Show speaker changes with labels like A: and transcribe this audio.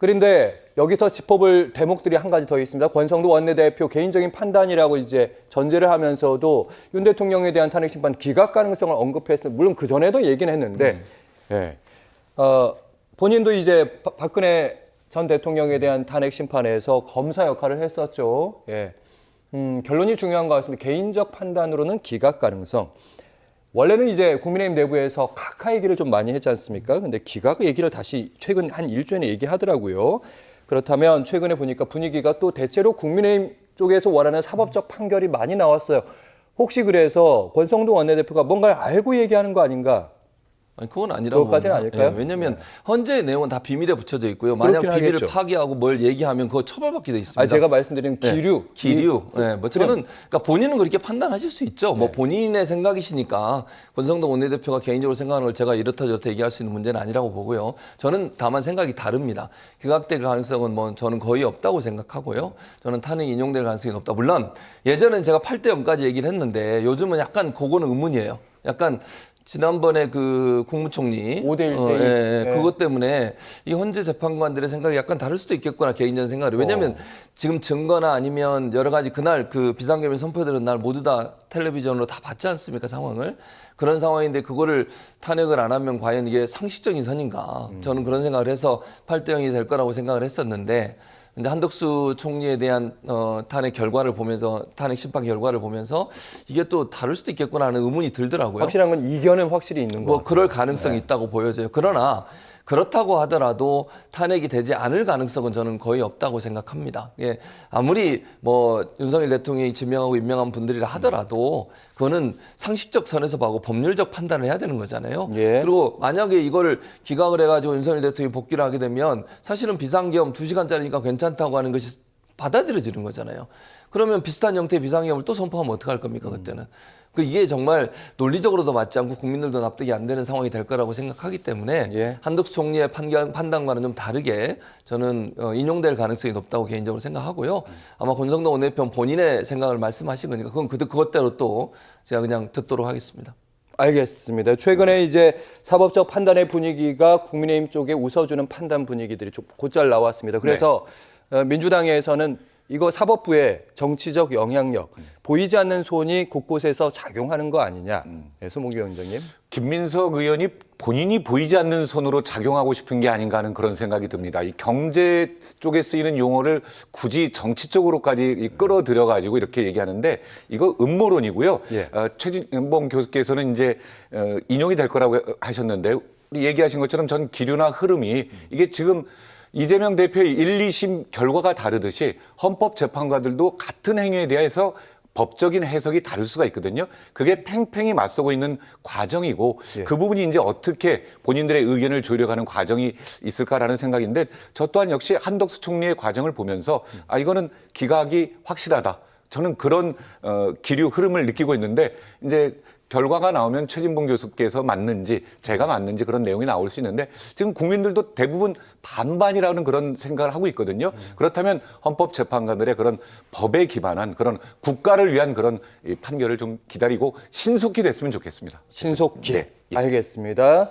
A: 그런데 여기서 짚어볼 대목들이 한 가지 더 있습니다. 권성도 원내대표 개인적인 판단이라고 이제 전제를 하면서도 윤 대통령에 대한 탄핵 심판 기각 가능성을 언급했어요. 물론 그 전에도 얘기는 했는데, 예. 본인도 이제 박근혜 전 대통령에 대한 탄핵 심판에서 검사 역할을 했었죠. 예. 결론이 중요한 것 같습니다. 개인적 판단으로는 기각 가능성. 원래는 이제 국민의힘 내부에서 각하 얘기를 좀 많이 했지 않습니까? 근데 기각 얘기를 다시 최근 한 일주일에 얘기하더라고요. 그렇다면 최근에 보니까 분위기가 또 대체로 국민의힘 쪽에서 원하는 사법적 판결이 많이 나왔어요. 혹시 그래서 권성동 원내대표가 뭔가를 알고 얘기하는 거 아닌가?
B: 아니, 그건 아니라고.
A: 그것까지는 아닐까요?
B: 예, 왜냐하면 헌재의 내용은 다 비밀에 붙여져 있고요. 만약 비밀을
A: 하겠죠.
B: 파기하고 뭘 얘기하면 그거 처벌받게 돼 있습니다.
A: 제가 말씀드린 기류.
B: 기류. 네, 뭐 저는 그러니까 본인은 그렇게 판단하실 수 있죠. 뭐 본인의 생각이시니까 권성동 원내대표가 개인적으로 생각하는 걸 제가 이렇다 저렇다 얘기할 수 있는 문제는 아니라고 보고요. 저는 다만 생각이 다릅니다. 기각될 가능성은 뭐 저는 거의 없다고 생각하고요. 저는 탄핵 인용될 가능성이 높다. 물론 예전엔 제가 8대 0까지 얘기를 했는데 요즘은 약간 그거는 의문이에요. 약간 지난번에 그 국무총리
A: 5대 1대
B: 예, 그것 때문에 이 헌재 재판관들의 생각이 약간 다를 수도 있겠구나 개인적인 생각으로. 왜냐하면 지금 증거나 아니면 여러 가지 그날 그 비상계엄이 선포되는 날 모두 다 텔레비전으로 다 봤지 않습니까 상황을. 그런 상황인데 그거를 탄핵을 안 하면 과연 이게 상식적인 선인가. 저는 그런 생각을 해서 8대 0이 될 거라고 생각을 했었는데 근데 한덕수 총리에 대한 탄핵 결과를 보면서 탄핵 심판 결과를 보면서 이게 또 다를 수도 있겠구나 하는 의문이 들더라고요.
A: 확실한 건 이견은 확실히 있는 거 같아요.
B: 그럴 가능성이 있다고 보여져요. 그러나 그렇다고 하더라도 탄핵이 되지 않을 가능성은 저는 거의 없다고 생각합니다. 예, 아무리 뭐 윤석열 대통령이 지명하고 임명한 분들이라 하더라도 그거는 상식적 선에서 보고 법률적 판단을 해야 되는 거잖아요.
A: 예.
B: 그리고 만약에 이거를 기각을 해가지고 윤석열 대통령이 복귀를 하게 되면 사실은 비상계엄 2시간짜리니까 괜찮다고 하는 것이 받아들여지는 거잖아요. 그러면 비슷한 형태의 비상계엄을 또 선포하면 어떡할 겁니까, 그때는. 이게 정말 논리적으로도 맞지 않고 국민들도 납득이 안 되는 상황이 될 거라고 생각하기 때문에 한덕수 총리의 판단과는 좀 다르게 저는 인용될 가능성이 높다고 개인적으로 생각하고요. 아마 권성동 원내대표 본인의 생각을 말씀하신 거니까 그건 그것대로 또 제가 그냥 듣도록 하겠습니다.
A: 알겠습니다. 최근에 이제 사법적 판단의 분위기가 국민의힘 쪽에 웃어주는 판단 분위기들이 좀 곧잘 나왔습니다. 그래서 민주당에서는 이거 사법부의 정치적 영향력, 보이지 않는 손이 곳곳에서 작용하는 거 아니냐. 소몽기 위원장님.
C: 김민석 의원이 본인이 보이지 않는 손으로 작용하고 싶은 게 아닌가 하는 그런 생각이 듭니다. 이 경제 쪽에 쓰이는 용어를 굳이 정치 쪽으로까지 끌어들여가지고 이렇게 얘기하는데 이거 음모론이고요. 최진봉 교수께서는 이제 인용이 될 거라고 하셨는데 우리 얘기하신 것처럼 전 기류나 흐름이 이게 지금 이재명 대표의 1, 2심 결과가 다르듯이 헌법재판관들도 같은 행위에 대해서 법적인 해석이 다를 수가 있거든요. 그게 팽팽히 맞서고 있는 과정이고 그 부분이 이제 어떻게 본인들의 의견을 조율해가는 과정이 있을까라는 생각인데 저 또한 역시 한덕수 총리의 과정을 보면서 이거는 기각이 확실하다. 저는 그런 기류 흐름을 느끼고 있는데 이제 결과가 나오면 최진봉 교수께서 맞는지 제가 맞는지 그런 내용이 나올 수 있는데 지금 국민들도 대부분 반반이라는 그런 생각을 하고 있거든요. 그렇다면 헌법재판관들의 그런 법에 기반한 그런 국가를 위한 그런 판결을 좀 기다리고 신속히 됐으면 좋겠습니다.
A: 신속히. 알겠습니다.